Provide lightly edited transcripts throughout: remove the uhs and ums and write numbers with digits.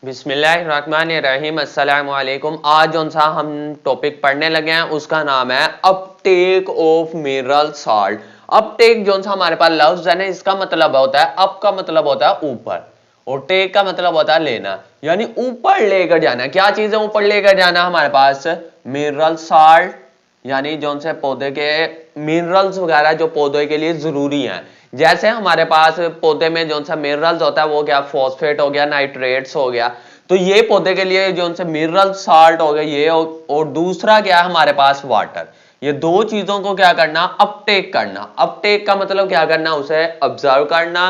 बिस्मिल्लाहिर्रहमानिर्रहीम अस्सलाम वालेकुम। आज जो सा हम टॉपिक पढ़ने लगे हैं उसका नाम है Uptake of mineral salt. Uptake जो सा हमारे पास लफ्ज है ना, इसका मतलब होता है अप का मतलब होता है ऊपर और टेक का मतलब होता है लेना, यानी ऊपर लेकर जाना। क्या चीज है ऊपर लेकर जाना? हमारे पास मिनरल सॉल्ट, यानी जो से पौधे के मिनरल्स वगैरह जो पौधे के लिए जरूरी हैं। जैसे हमारे पास पौधे में जो सा मिनरल्स होता है वो क्या, फॉस्फेट हो गया, नाइट्रेट्स हो गया, तो ये पौधे के लिए जो से मिनरल साल्ट हो गया ये। और दूसरा क्या है हमारे पास, वाटर। ये दो चीजों को क्या करना, अपटेक करना। अपटेक का मतलब क्या करना, उसे ऑब्जर्व करना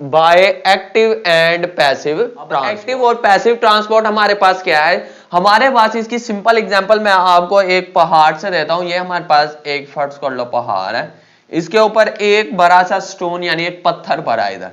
by active and passive. Active और पैसिव ट्रांसपोर्ट हमारे पास क्या है, हमारे पास इसकी सिंपल एग्जांपल मैं आपको एक पहाड़ से देता हूं। ये हमारे पास एक फर्ज कर लो पहाड़ है, इसके ऊपर एक बड़ा सा स्टोन यानी एक पत्थर पड़ा है इधर।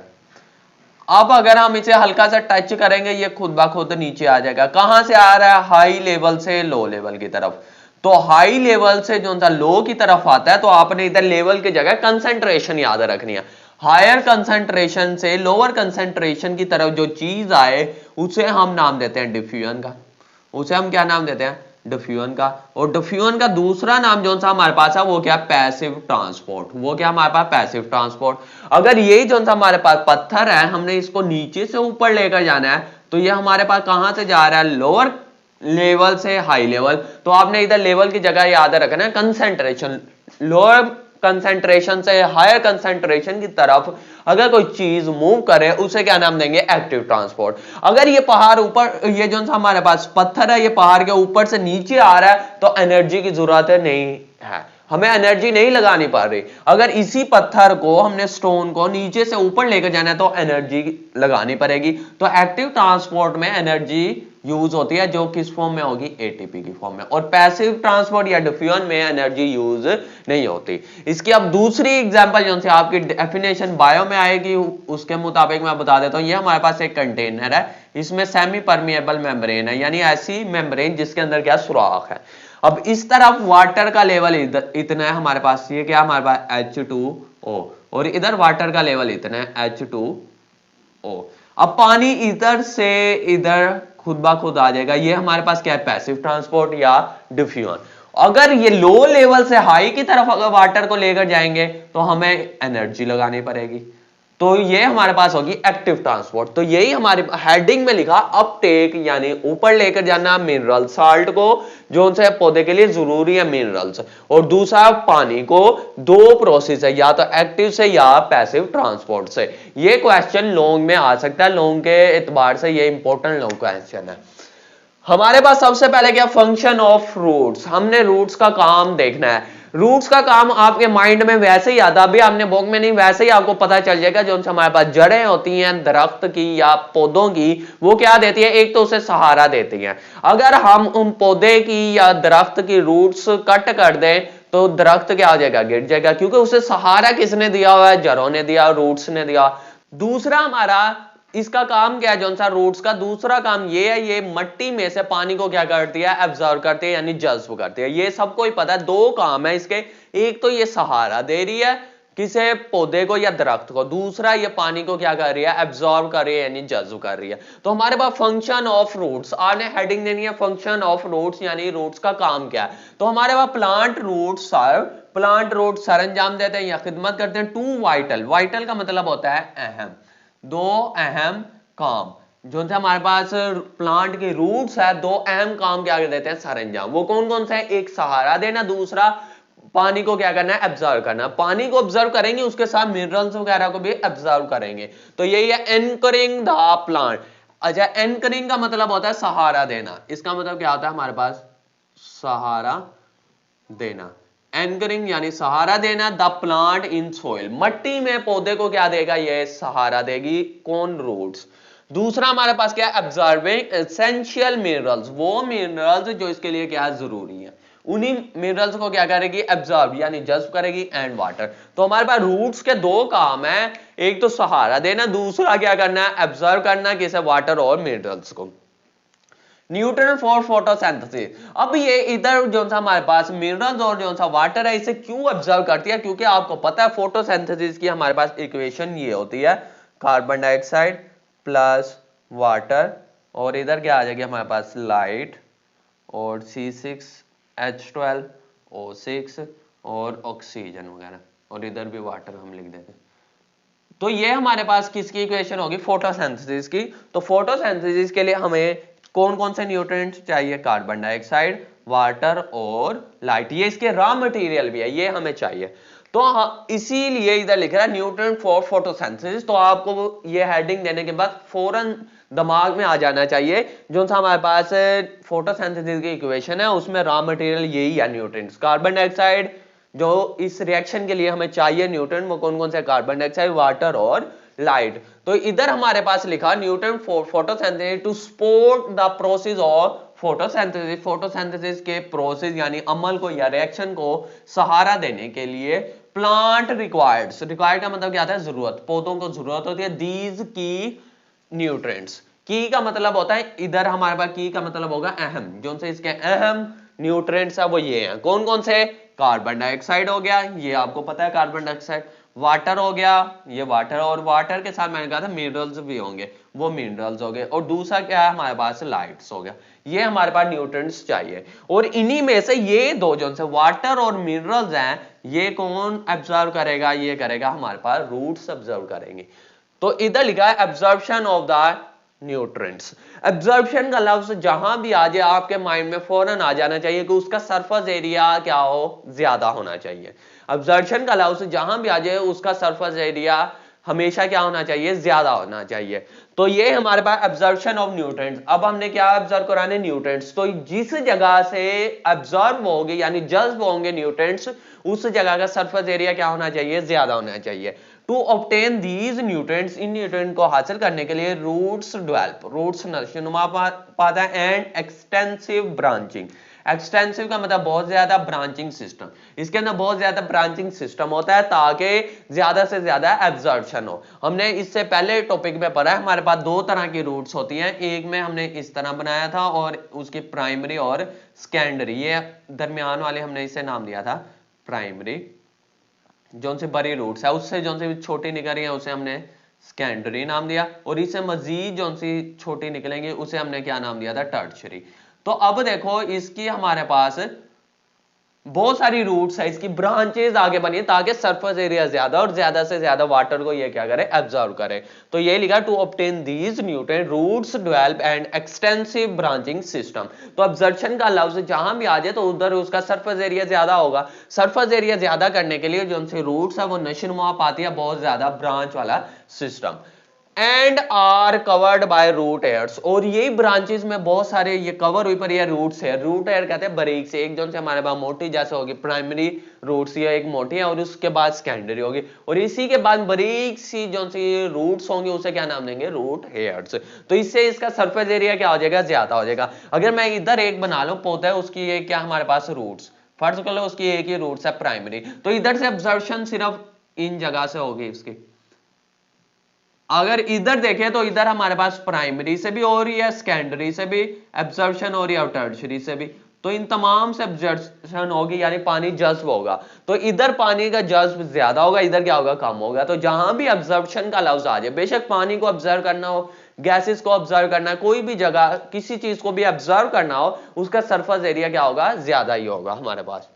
अब अगर हम इसे हल्का सा टच करेंगे ये खुद ब खुद नीचे आ जाएगा। कहां से आ रहा है, हाई लेवल से लो लेवल की तरफ। तो हाई लेवल से जो लो की तरफ आता है तो आपने इधर लेवल की जगह कंसंट्रेशन याद रखनी है। हायर कंसंट्रेशन से लोअर कंसंट्रेशन की तरफ जो चीज आए उसे हम नाम देते हैं डिफ्यूजन का। उसे हम क्या नाम देते हैं, डिफ्यूजन का। और डिफ्यूजन का दूसरा नाम जो सा हमारे पास है वो क्या, पैसिव ट्रांसपोर्ट। वो क्या हमारे पास, पैसिव ट्रांसपोर्ट। अगर यही जो सा हमारे पास पत्थर है, हमने इसको नीचे से ऊपर लेकर जाना है तो ये हमारे पास कहां से जा रहा है, लोअर लेवल से हाई लेवल। तो आपने इधर लेवल की जगह याद रखना है कंसंट्रेशन। लोअर कंसंट्रेशन से हायर कंसंट्रेशन की तरफ अगर कोई चीज मूव करे उसे क्या नाम देंगे, एक्टिव ट्रांसपोर्ट। अगर ये पहाड़ ऊपर, ये जो हमारे पास पत्थर है ये पहाड़ के ऊपर से नीचे आ रहा है तो एनर्जी की जरूरत नहीं है, हमें एनर्जी नहीं लगानी पड़ रही। अगर इसी पत्थर को, हमने स्टोन को नीचे से ऊपर लेकर जाना है तो एनर्जी लगानी पड़ेगी। तो एक्टिव ट्रांसपोर्ट में एनर्जी यूज होती है जो किस फॉर्म में होगी, एटीपी की फॉर्म में। और पैसिव ट्रांसपोर्ट या डिफ्यूजन में एनर्जी यूज नहीं होती। इसकी अब दूसरी एग्जांपल जो से आपकी डेफिनेशन बायो में आएगी उसके मुताबिक मैं बता देता हूं। ये हमारे पास एक कंटेनर है, इसमें सेमी परमिएबल मेम्ब्रेन है, यानी ऐसी मेम्ब्रेन जिसके अंदर क्या, सुराख है। अब इस तरफ वाटर का लेवल इतना है हमारे पास, ये क्या हमारे पास H2O, और इधर वाटर का लेवल इतना है H2O। अब पानी इधर से इधर खुद ब खुद आ जाएगा। ये हमारे पास क्या है, पैसिव ट्रांसपोर्ट या डिफ्यूजन। अगर ये लो लेवल से हाई की तरफ अगर वाटर को लेकर जाएंगे तो हमें एनर्जी लगानी पड़ेगी, तो ये हमारे पास होगी एक्टिव ट्रांसपोर्ट। तो यही हमारे हेडिंग में लिखा अपटेक, यानी ऊपर लेकर जाना मिनरल साल्ट को जो उनसे पौधे के लिए जरूरी है मिनरल्स, और दूसरा पानी को। दो प्रोसेस है, या तो एक्टिव से या पैसिव ट्रांसपोर्ट से। ये क्वेश्चन लॉन्ग में आ सकता है, लॉन्ग के एतबार से ये इंपॉर्टेंट लॉन्ग क्वेश्चन है। हमारे पास सबसे पहले क्या, फंक्शन ऑफ रूट्स। हमने रूट्स का काम देखना है। रूट्स का काम आपके माइंड में वैसे ही आता, अभी आपने बुक में नहीं, वैसे ही आपको पता चल जाएगा। जो हमारे पास जड़ें होती हैं दरख्त की या पौधों की, वो क्या देती है, एक तो उसे सहारा देती हैं। अगर हम उन पौधे की या दरख्त की रूट्स कट कर दें तो दरख्त क्या हो जाएगा, गिर जाएगा, क्योंकि उसे सहारा किसने दिया हुआ है, जड़ों ने दिया, रूट्स ने दिया। दूसरा हमारा इसका काम क्या है, जो सा रूट्स का दूसरा काम ये है, ये मिट्टी में से पानी को क्या करती है, एब्जॉर्ब करती है, यानी जज्ब करती है। ये सबको ही पता है। दो काम है इसके, एक तो ये सहारा दे रही है किसे, पौधे को या दरख्त को, दूसरा ये पानी को क्या कर रही है, एब्जॉर्ब कर रही है, यानी जज्ब कर रही है। तो हमारे पास फंक्शन ऑफ रूट्स, आपने हेडिंग देनी है फंक्शन ऑफ रूट्स, यानी रूट्स का काम क्या है। तो हमारे पास प्लांट रूट्स सरंजाम देते हैं या खिदमत करते हैं टू वाइटल। वाइटल का मतलब होता है अहम, दो अहम काम। जो हमारे पास प्लांट के रूट्स है, दो अहम काम क्या कर देते हैं, सरंजाम। वो कौन कौन सा है, एक सहारा देना, दूसरा पानी को क्या करना है, एब्जॉर्व करना। पानी को ऑब्जर्व करेंगे उसके साथ मिनरल्स वगैरह को भी एब्जॉर्व करेंगे। तो यही है एंकरिंग द प्लांट। अच्छा, एंकरिंग का मतलब होता है सहारा देना। इसका मतलब क्या होता है हमारे पास, सहारा देना। एंकरिंग यानी सहारा देना द प्लांट इन सोइल, मट्टी में पौधे को क्या देगा, ये सहारा देगी, कौन, रूट्स। दूसरा हमारे पास क्या है, एब्जॉर्बिंग एसेंशियल मिनरल्स, वो मिनरल्स जो इसके लिए क्या जरूरी है, उन्हीं मिनरल्स को क्या करेगी, एब्जॉर्ब यानी जज्ब करेगी, एंड वाटर। तो हमारे पास रूट्स के दो काम है, एक तो सहारा देना, दूसरा क्या करना है, एब्जॉर्ब करना, किसे, वाटर और मिनरल्स को। Nutrient for photosynthesis. अब ये इधर जो सा हमारे पास मिनरल्स और जो सा वाटर है इसे क्यों ऑब्जर्व करती है, क्योंकि आपको पता है फोटोसिंथेसिस की हमारे पास इक्वेशन ये होती है, कार्बन डाइऑक्साइड प्लस वाटर और इधर क्या आ जाएगी हमारे पास लाइट और C6H12O6 और ऑक्सीजन वगैरह, और इधर भी वाटर हम लिख देते हैं। तो ये हमारे पास किसकी इक्वेशन होगी, फोटोसिंथेसिस की। तो फोटोसिंथेसिस के लिए हमें कौन कौन से न्यूट्रिएंट्स चाहिए, कार्बन डाइऑक्साइड, वाटर और लाइट, ये इसके रॉ मटेरियल भी है, ये हमें चाहिए। तो इसीलिए इधर लिख रहा है न्यूट्रिएंट फॉर फोटोसिंथेसिस। तो आपको ये हेडिंग देने के बाद फौरन दिमाग में आ जाना चाहिए जो सा हमारे पास फोटोसिंथेसिस की इक्वेशन है उसमें रॉ मटेरियल यही है न्यूट्रिएंट्स। कार्बन डाइऑक्साइड जो इस रिएक्शन के लिए हमें चाहिए न्यूट्रिएंट, वो कौन कौन से, कार्बन डाइऑक्साइड, वाटर और लाइट। तो इधर हमारे पास लिखा nutrient for photosynthesis to support the process of photosynthesis. Photosynthesis के प्रोसेस यानी अमल को या रिएक्शन को सहारा देने के लिए प्लांट रिक्वायर्ड्स, रिक्वायर्ड का मतलब क्या आता है, जरूरत, पौधों को जरूरत होती है, दीज की न्यूट्रिएंट्स। की का मतलब होता है, इधर हमारे पास की का मतलब होगा अहम, जो से इसके अहम न्यूट्रिएंट्स है वो ये हैं। कौन कौन से, कार्बन डाइऑक्साइड हो गया, ये आपको पता है कार्बन डाइऑक्साइड, वाटर हो गया, ये वाटर, और वाटर के साथ मैंने कहा था मिनरल्स भी होंगे, वो मिनरल्स हो गए, और दूसरा क्या है हमारे पास, लाइट्स हो गया। ये हमारे पास न्यूट्रिएंट्स चाहिए, और इन्हीं में से ये दो जो से वाटर और मिनरल्स हैं, ये कौन एब्जॉर्व करेगा, ये करेगा हमारे पास रूट्स एब्जॉर्व करेंगे। तो इधर लिखा है absorption of the nutrients. Absorption का लफ्ज जहां भी आ जाए आपके माइंड में फौरन आ जाना चाहिए कि उसका सरफेस एरिया क्या हो, ज्यादा होना चाहिए। एब्जॉर्प्शन का लफ्ज जहां भी आ जाए उसका सरफेस एरिया हमेशा क्या होना चाहिए, ज्यादा होना चाहिए। तो ये हमारे पास एब्जॉर्प्शन ऑफ न्यूट्रिएंट्स। अब हमने क्या ऑब्जर्व कराने, न्यूट्रिएंट्स। तो जिस जगह से एब्जॉर्ब होंगे यानी जज्ब होंगे न्यूट्रिएंट्स, उस जगह का सरफेस एरिया क्या होना चाहिए, ज्यादा होना चाहिए। टू ऑब्टेन दीज न्यूट्रिएंट्स, इन न्यूट्रिएंट को हासिल करने के लिए रूट्स डेवलप, रूट्स नशोनुमा पाता है, एंड एक्सटेंसिव ब्रांचिंग। एक्सटेंसिव का मतलब बहुत ज्यादा, ब्रांचिंग सिस्टम, इसके अंदर बहुत ज्यादा ब्रांचिंग सिस्टम होता है ताकि ज्यादा से ज्यादा एब्जॉर्प्शन हो। हमने इससे पहले टॉपिक में पढ़ा है हमारे पास दो तरह की रूट्स होती हैं, एक में हमने इस तरह बनाया था और उसकी प्राइमरी और सेकेंडरी, ये दरमियान वाले हमने इसे नाम दिया था प्राइमरी, जो से बड़ी रूट्स है, उससे जो से छोटी निकल रही है उसे हमने सेकेंडरी नाम दिया, और इससे मजीद जो सी छोटी निकलेंगे उसे हमने क्या नाम दिया था, टर्शियरी। तो अब देखो इसकी हमारे पास बहुत सारी रूट्स है, इसकी ब्रांचेस आगे बनी ताकि सरफेस एरिया ज्यादा और ज्यादा से ज्यादा वाटर को ये क्या करे, एब्जॉर्ब करे। तो ये लिखा to obtain these nutrient roots develop and extensive branching system. तो एब्जॉर्प्शन का लफ्ज जहां भी आ जाए तो उधर उसका सरफेस एरिया ज्यादा होगा। सरफेस एरिया ज्यादा करने के लिए जो उनसे रूट्स है वो नशोनुमा पाती है, बहुत ज्यादा ब्रांच वाला system, and are covered by root hairs. और यही ब्रांचेस में बहुत सारे ये कवर हुई पर ये रूट्स है, रूट एयर कहते हैं बारीक से, एक जो से हमारे पास मोटी जैसे होगी प्राइमरी रूट्स, ये एक मोटी है, और उसके बाद सेकेंडरी होगी, और इसी के बाद बारीक सी जो सी रूट्स होंगी उसे क्या नाम देंगे, रूट हेयर्स। तो इससे इसका सरफेस एरिया क्या हो जाएगा, ज्यादा हो जाएगा। अगर मैं इधर एक बना लूं पौधा है, उसकी ये क्या हमारे पास रूट्स, फर्ज कर लो उसकी एक ही रूट्स है प्राइमरी, तो इधर से एब्जॉर्प्शन सिर्फ इन जगह से होगी इसकी। अगर इधर देखें तो इधर हमारे पास प्राइमरी से भी हो रही है, सेकेंडरी से भी एब्जॉर्प्शन हो रही है, और टर्शियरी से भी। तो इन तमाम से एब्जॉर्प्शन होगी यानी पानी जज्ब होगा। तो इधर पानी का जज्ब ज्यादा होगा, इधर क्या होगा, कम होगा। तो जहां भी एब्जॉर्प्शन का लफ्ज आ जाए, बेशक पानी को ऑब्जर्व करना हो, गैसेस को ऑब्जर्व करना है, कोई भी जगह किसी चीज को भी ऑब्जर्व करना हो, उसका सरफेस एरिया क्या होगा, ज्यादा ही होगा हमारे पास।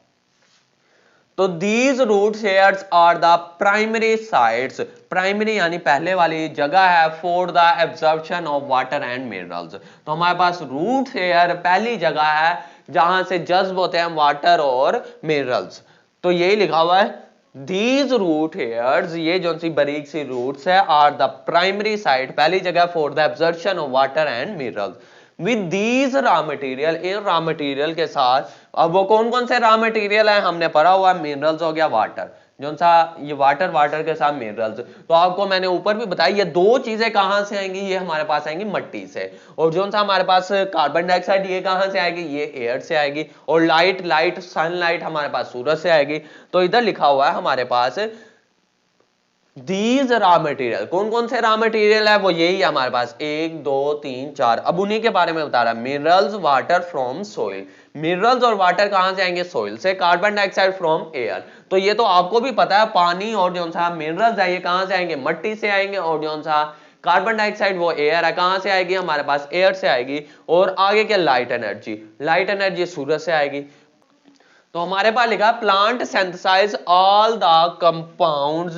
तो these root hairs are the primary sites, primary यानी पहले वाली जगह है for the absorption of water and minerals। तो हमारे पास रूट हेयर पहली जगह है जहां से जज्ब होते हैं वाटर और मिनरल्स। तो यही लिखा हुआ है These root hairs, ये जो सी बारीक सी रूट्स है, are the primary site, पहली जगह for the absorption of water and minerals। With these raw material, in raw material के साथ, अब वो कौन कौन से रॉ मटेरियल है हमने पढ़ा हुआ, मिनरल्स हो गया, वाटर, जो सा ये वाटर के साथ मिनरल्स। तो आपको मैंने ऊपर भी बताया ये दो चीजें कहां से आएंगी, ये हमारे पास आएंगी मट्टी से, और जो सा हमारे पास कार्बन डाइऑक्साइड ये कहां से आएगी, ये एयर से आएगी, और लाइट सनलाइट हमारे पास सूरज से आएगी। तो इधर लिखा हुआ है हमारे पास These रॉ मटेरियल, कौन कौन से रॉ मटेरियल है, वो यही है हमारे पास 1 2 3 4। अब उन्हीं के बारे में बता रहा है, minerals water from soil, minerals और वाटर कहां से आएंगे, सोइल से, कार्बन डाइऑक्साइड फ्रॉम एयर। तो ये तो आपको भी पता है, पानी और जो सा मिनरल्स है ये कहां से आएंगे, मट्टी से आएंगे, और जो सा कार्बन डाइऑक्साइड वो एयर है, कहां से आएगी हमारे पास, एयर से आएगी। और आगे क्या, लाइट एनर्जी, लाइट एनर्जी सूरज से आएगी। तो हमारे पास लिखा plant synthesize all the compounds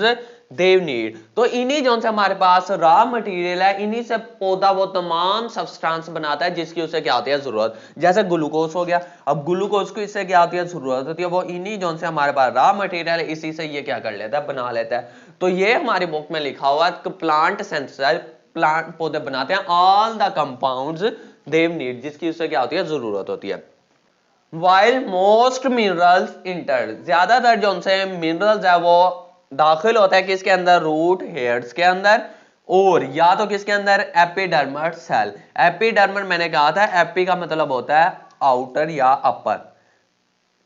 they need. तो इन्हीं जो से हमारे पास रॉ मटेरियल है, इन्हीं से पौधा वो तमाम सब्सटेंस बनाता है जिसकी उसे क्या होती है जरूरत। जैसे ग्लूकोज हो गया, अब ग्लूकोज को इससे क्या होती है जरूरत होती है, वो इन्हीं जो से हमारे पास रॉ मटेरियल है इसी से ये क्या कर लेता है, बना लेता है। तो ये हमारी बुक में लिखा हुआ है प्लांट सिंथेसाइज, प्लांट पौधे बनाते हैं all the compounds they need, जिसकी उसे क्या होती है जरूरत होती है। While most minerals enter, ज्यादातर जो उनसे मिनरल्स है वो दाखिल होता है किसके अंदर, रूट हेयर्स के अंदर, और या तो किसके अंदर, एपिडर्मल सेल। एपिडर्मल मैंने कहा था, एपी का मतलब होता है आउटर या अपर,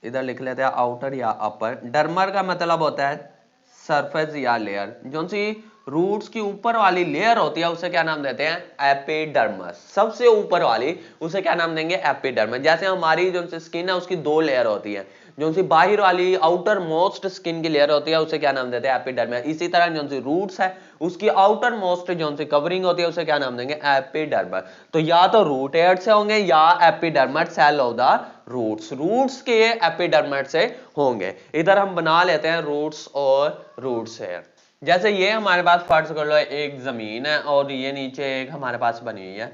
इधर लिख लेते हैं आउटर या अपर। डर्मर का मतलब होता है सरफेस या लेयर। जो सी रूट्स की ऊपर वाली लेयर होती है उसे क्या नाम देते हैं, एपिडर्मस। सबसे ऊपर वाली उसे क्या नाम देंगे, एपिडर्मस। जैसे हमारी जो स्किन है उसकी दो लेयर होती है, जो सी बाहर वाली आउटर मोस्ट स्किन की लेयर होती है उसे क्या नाम देते हैं, एपिडर्मस। इसी तरह जो सी रूट्स है उसकी आउटर मोस्ट जो सी कवरिंग होती है उसे क्या नाम देंगे, एपिडर्मस। तो या तो रूट हेयर से होंगे या epidermis cell of the roots, roots के एपिडर्मस से होंगे। इधर हम बना लेते हैं रूट्स और रूट्स हेयर। जैसे ये हमारे पास फर्ज कर लो एक जमीन है और ये नीचे एक हमारे पास बनी हुई है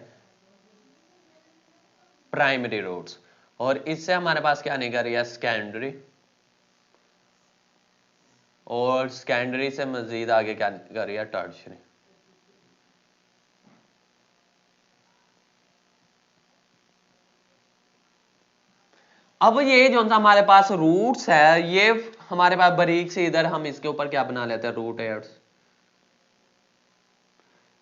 प्राइमरी रूट्स, और इससे हमारे पास क्या निकल रही है, सेकेंडरी, और सेकेंडरी से मजीद आगे क्या निकल रही है, टर्शियरी। अब ये जो सा हमारे पास रूट्स है ये हमारे पास बारीक से इधर हम इसके ऊपर क्या बना लेते हैं, रूट हेयर्स।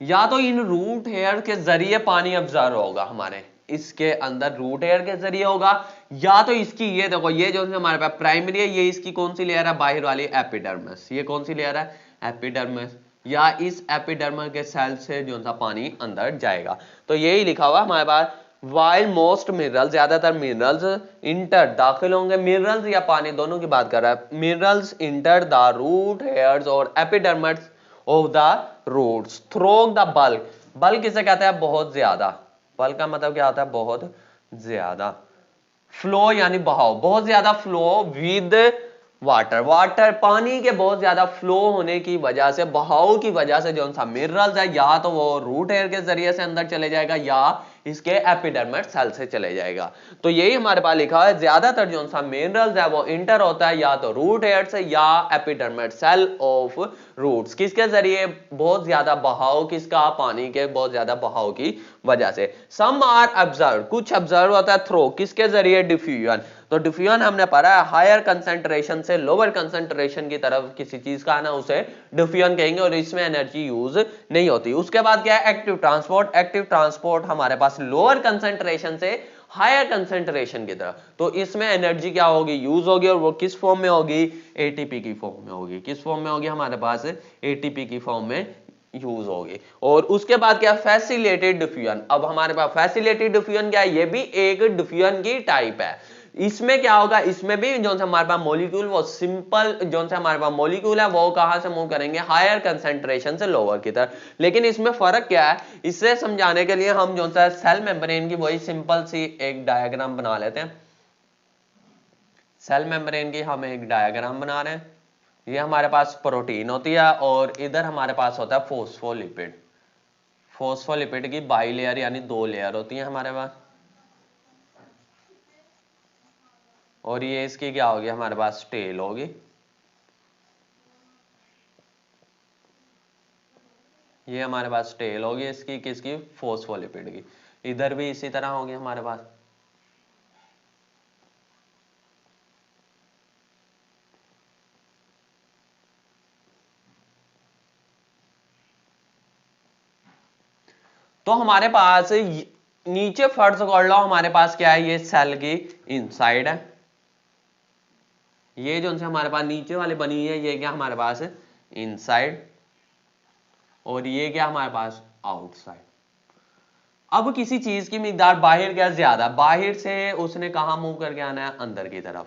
या तो इन रूट हेयर के जरिए पानी अब्जॉर्ब होगा हमारे इसके अंदर, रूट हेयर के जरिए होगा, या तो इसकी ये देखो ये जो हमारे पास प्राइमरी है, ये इसकी कौन सी लेयर है, बाहर वाली एपिडर्मिस। ये कौन सी लेयर है, एपिडर्मिस। या इस एपिडर्मिस के सेल से जो सा पानी अंदर जाएगा। तो यही लिखा हुआ हमारे पास, वाइल मोस्ट मिनरल्स, ज्यादातर मिनरल्स इंटर दाखिल होंगे, मिनरल्स या पानी दोनों की बात कर रहा है, minerals enter the root hairs और epidermis of the roots through the bulk. Bulk किसे कहते हैं, बहुत ज्यादा। बल्क का मतलब क्या होता है, बहुत ज्यादा। फ्लो यानी बहाव, बहुत ज्यादा फ्लो विद वाटर, वाटर पानी के बहुत ज्यादा फ्लो होने की वजह से, बहाव की वजह से जो सा मिनरल्स है या तो वो रूट हेयर के जरिए से अंदर चले जाएगा या इसके एपिडर्मिस सेल से चले जाएगा। तो यही हमारे पास लिखा है, ज्यादातर जो सा मिनरल्स है वो इंटर होता है या तो रूट हेयर से या एपिडर्मिस सेल ऑफ रूट्स। किसके जरिए, बहुत ज्यादा बहाव किसका, पानी के बहुत ज्यादा बहाव की वजह से। सम आर ऑब्जर्व, कुछ ऑब्जर्व होता है थ्रो, किसके जरिए, डिफ्यूजन। तो डिफ्यूजन हमने पढ़ा है हायर कंसेंट्रेशन से लोअर कंसेंट्रेशन की तरफ किसी चीज का आना उसे डिफ्यूजन कहेंगे, और इसमें एनर्जी यूज नहीं होती। उसके बाद क्या है, एक्टिव ट्रांसपोर्ट। एक्टिव ट्रांसपोर्ट हमारे पास लोअर कंसेंट्रेशन से हायर कंसेंट्रेशन की तरफ, तो इसमें एनर्जी क्या होगी, यूज होगी, और वो किस फॉर्म में होगी, एटीपी की फॉर्म में होगी। किस फॉर्म में होगी, हमारे पास एटीपी की फॉर्म में यूज होगी। और उसके बाद क्या, फैसिलिटेटेड डिफ्यूजन। अब हमारे पास फैसिलिटेटेड डिफ्यूजन क्या है, ये भी एक डिफ्यूजन की टाइप है। इसमें क्या होगा, इसमें भी जो हमारे पास मॉलिक्यूल वो सिंपल जो हमारे पास मॉलिक्यूल है वो कहां से मूव करेंगे, हायर कंसेंट्रेशन से लोअर की तरफ। लेकिन इसमें फर्क क्या है, इसे समझाने के लिए हम जो सा सेल मेम्ब्रेन की वही सिंपल सी एक डायग्राम बना लेते हैं। सेल मेम्ब्रेन की हम एक डायग्राम बना रहे हैं। ये हमारे पास प्रोटीन होती है और इधर हमारे पास होता है फोस्फोलिपिड। फोस्फोलिपिड की बाई लेयर यानी दो लेयर होती है हमारे पास, और ये इसकी क्या होगी, हमारे पास टेल होगी। ये हमारे पास टेल होगी इसकी, किसकी, फोस्फोलिपिड की। इधर भी इसी तरह होगी हमारे पास। तो हमारे पास नीचे फर्ज कर लो, हमारे पास क्या है, ये सेल की इनसाइड है। ये जो हमारे पास नीचे वाले बनी है ये क्या हमारे पास है, इनसाइड, और ये क्या हमारे पास, आउटसाइड। अब किसी चीज की मिकदार बाहर क्या ज्यादा, बाहर से उसने कहा मूव करके आना है, अंदर की तरफ,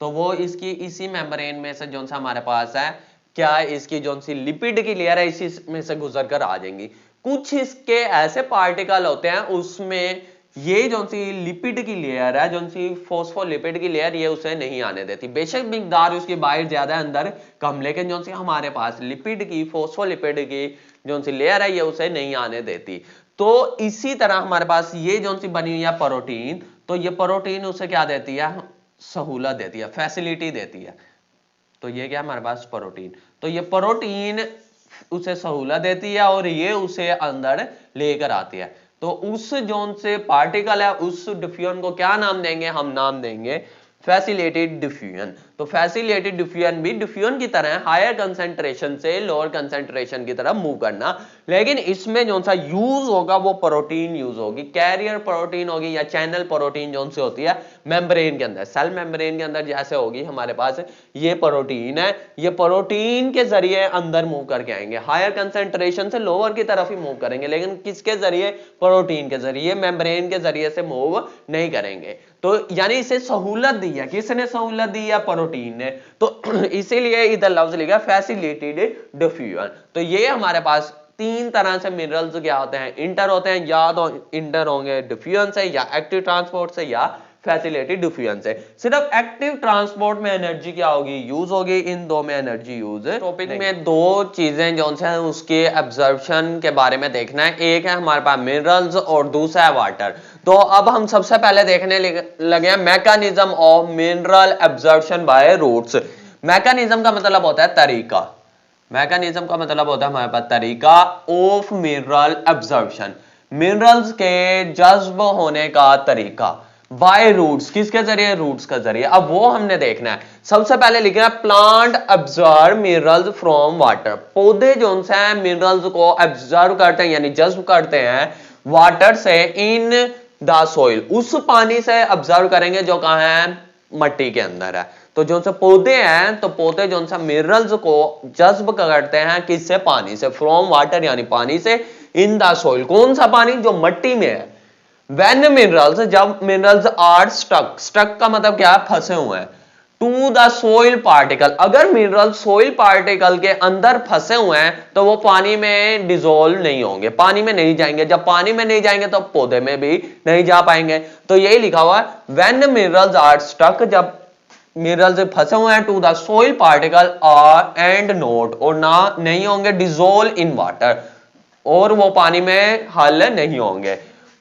तो वो इसकी इसी मेम्ब्रेन में से जो सा हमारे पास है क्या, इसकी जो सी लिपिड की लेयर है इसी में से गुजर कर आ जाएंगी। कुछ इसके ऐसे पार्टिकल होते हैं उसमें ये जो सी लिपिड की लेयर है, जो सी फॉस्फोलिपिड की लेयर, ये उसे नहीं आने देती। बेशक मिकदार उसकी बाहर ज्यादा अंदर कम, लेकिन जो सी हमारे पास लिपिड की फॉस्फोलिपिड की जो सी लेयर है ये उसे नहीं आने देती। तो इसी तरह हमारे पास ये जो सी बनी हुई है प्रोटीन, तो ये प्रोटीन उसे क्या देती है, सहूलत देती है, फैसिलिटी देती है। तो ये क्या हमारे पास प्रोटीन, तो ये प्रोटीन उसे सहूलत देती है और ये उसे अंदर लेकर आती है। तो उस जोन से पार्टिकल है उस डिफ्यूजन को क्या नाम देंगे, हम नाम देंगे फैसिलिटेटेड डिफ्यूजन। तो फैसिलिटेटेड डिफ्यूजन भी डिफ्यूजन की तरह हायर कंसंट्रेशन से लोअर कंसंट्रेशन की तरफ मूव करना, लेकिन इसमें जो सा यूज होगा वो प्रोटीन यूज होगी, कैरियर प्रोटीन होगी या चैनल प्रोटीन जो से होती है मेम्ब्रेन के अंदर, सेल मेम्ब्रेन के अंदर जैसे होगी हमारे पास ये प्रोटीन है, ये प्रोटीन के जरिए अंदर मूव करके आएंगे, हायर कंसंट्रेशन से लोअर की तरफ ही मूव करेंगे, लेकिन किसके जरिए, प्रोटीन के जरिए, मेम्ब्रेन के जरिए से मूव नहीं करेंगे। तो यानी इसे सहूलत दी है, किसने सहूलत दी है, प्रोटीन ने। तो इसीलिए इधर लफ्ज लिखा फैसिलिटेटेड डिफ्यूजन। तो ये हमारे पास तीन तरह से मिनरल्स क्या होते हैं, इंटर होते हैं, या तो इंटर होंगे डिफ्यूजन से या एक्टिव ट्रांसपोर्ट से या फैसिलिटेटेड डिफ्यूजन से। सिर्फ एक्टिव ट्रांसपोर्ट में एनर्जी क्या होगी, यूज होगी, इन दो में एनर्जी यूज। टॉपिक में दो चीजें जो है उसके एब्जॉर्प्शन के बारे में देखना है, एक है हमारे पास मिनरल्स और दूसरा है वाटर। तो अब हम सबसे पहले देखने लगे हैं mechanism of mineral absorption by roots. Mechanism का मतलब होता है तरीका, मैकेनिज्म का मतलब होता है हमारे पास तरीका ऑफ मिनरल एब्जॉर्प्शन, मिनरल्स के जज्ब होने का तरीका बाय रूट्स, किसके जरिए, रूट्स के जरिए। अब वो हमने देखना है। सबसे पहले लिखना है plant absorb minerals from water, पौधे जो है मिनरल्स को एब्जॉर्ब करते हैं यानी जज्ब करते हैं वाटर से, इन द सोइल, उस पानी से एब्जॉर्ब करेंगे जो कहां है, मट्टी के अंदर है। तो जो से पौधे हैं, तो पौधे जो सा मिनरल्स को जज्ब करते हैं किससे, पानी से, फ्रॉम वाटर यानी पानी से, इन द सोइल, कौन सा पानी, जो मट्टी में है। When minerals, जब मिनरल्स आर स्टक, स्टक का मतलब क्या है, फंसे हुए हैं, टू द सोइल पार्टिकल, अगर मिनरल सोइल पार्टिकल के अंदर फंसे हुए हैं तो वो पानी में डिसॉल्व नहीं होंगे, पानी में नहीं जाएंगे। जब पानी में नहीं जाएंगे तो पौधे में भी नहीं जा पाएंगे। तो यही लिखा हुआ है व्हेन मिनरल्स आर स्टक, जब मिनरल्स फंसे हुए हैं to the soil particle are and not, और ना नहीं होंगे डिसॉल्व इन वाटर, और वो पानी में हल नहीं होंगे।